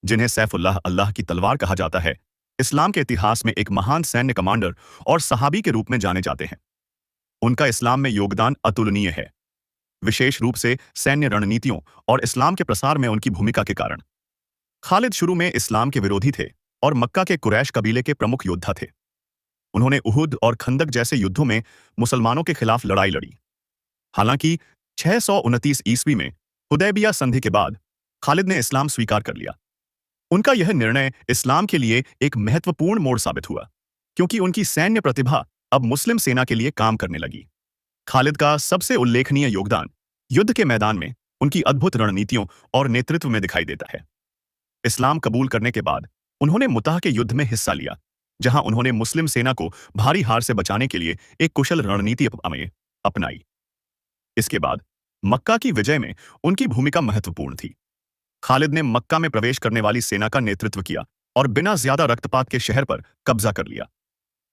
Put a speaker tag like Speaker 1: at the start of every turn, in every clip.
Speaker 1: जिन्हें सैफुल्लाह अल्लाह की तलवार कहा जाता है, इस्लाम के इतिहास में एक महान सैन्य कमांडर और सहाबी के रूप में जाने जाते हैं। उनका इस्लाम में योगदान अतुलनीय है, विशेष रूप से सैन्य रणनीतियों और इस्लाम के प्रसार में उनकी भूमिका के कारण। खालिद शुरू में इस्लाम के विरोधी थे और मक्का के कुरैश कबीले के प्रमुख योद्धा थे। उन्होंने उहुद और खंदक जैसे युद्धों में मुसलमानों के खिलाफ लड़ाई लड़ी। हालांकि 629 ईस्वी में हुदैबिया संधि के बाद खालिद ने इस्लाम स्वीकार कर लिया। उनका यह निर्णय इस्लाम के लिए एक महत्वपूर्ण मोड़ साबित हुआ, क्योंकि उनकी सैन्य प्रतिभा अब मुस्लिम सेना के लिए काम करने लगी। खालिद का सबसे उल्लेखनीय योगदान युद्ध के मैदान में उनकी अद्भुत रणनीतियों और नेतृत्व में दिखाई देता है। इस्लाम कबूल करने के बाद उन्होंने मुताह के युद्ध में हिस्सा लिया, जहां उन्होंने मुस्लिम सेना को भारी हार से बचाने के लिए एक कुशल रणनीति अपनाई। इसके बाद मक्का की विजय में उनकी भूमिका महत्वपूर्ण थी। खालिद ने मक्का में प्रवेश करने वाली सेना का नेतृत्व किया और बिना ज्यादा रक्तपात के शहर पर कब्जा कर लिया।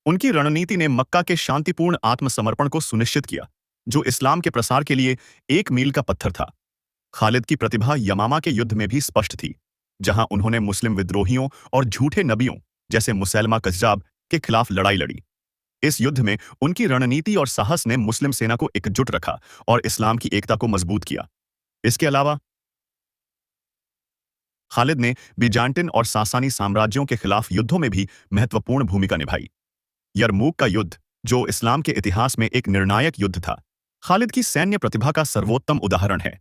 Speaker 1: उनकी रणनीति ने मक्का के शांतिपूर्ण आत्मसमर्पण को सुनिश्चित किया, जो इस्लाम के प्रसार के लिए एक मील का पत्थर था। खालिद की प्रतिभा यमामा के युद्ध में भी स्पष्ट थी, जहां उन्होंने मुस्लिम विद्रोहियों और झूठे नबियों जैसे मुसैलमा कज़्ज़ाब के खिलाफ लड़ाई लड़ी। इस युद्ध में उनकी रणनीति और साहस ने मुस्लिम सेना को एकजुट रखा और इस्लाम की एकता को मजबूत किया। इसके अलावा खालिद ने बीजान्टिन और सासानी साम्राज्यों के खिलाफ युद्धों में भी महत्वपूर्ण भूमिका निभाई। यरमूक का युद्ध, जो इस्लाम के इतिहास में एक निर्णायक युद्ध था, खालिद की सैन्य प्रतिभा का सर्वोत्तम उदाहरण है।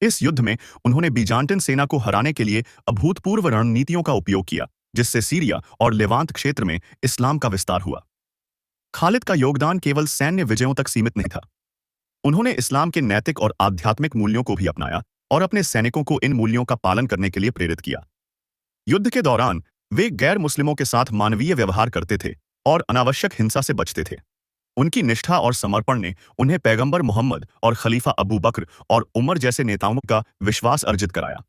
Speaker 1: इस युद्ध में उन्होंने बीजान्टिन सेना को हराने के लिए अभूतपूर्व रणनीतियों का उपयोग किया, जिससे सीरिया और लेवांत क्षेत्र में इस्लाम का विस्तार हुआ। खालिद का योगदान केवल सैन्य विजयों तक सीमित नहीं था। उन्होंने इस्लाम के नैतिक और आध्यात्मिक मूल्यों को भी अपनाया और अपने सैनिकों को इन मूल्यों का पालन करने के लिए प्रेरित किया। युद्ध के दौरान वे गैर मुस्लिमों के साथ मानवीय व्यवहार करते थे और अनावश्यक हिंसा से बचते थे। उनकी निष्ठा और समर्पण ने उन्हें पैगंबर मोहम्मद और खलीफा अबू बकर और उमर जैसे नेताओं का विश्वास अर्जित कराया।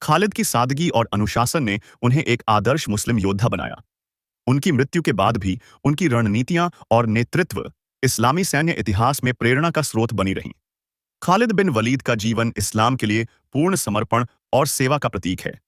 Speaker 1: खालिद की सादगी और अनुशासन ने उन्हें एक आदर्श मुस्लिम योद्धा बनाया। उनकी मृत्यु के बाद भी उनकी रणनीतियां और नेतृत्व इस्लामी सैन्य इतिहास में प्रेरणा का स्रोत बनी रहीं। खालिद बिन वलीद का जीवन इस्लाम के लिए पूर्ण समर्पण और सेवा का प्रतीक है।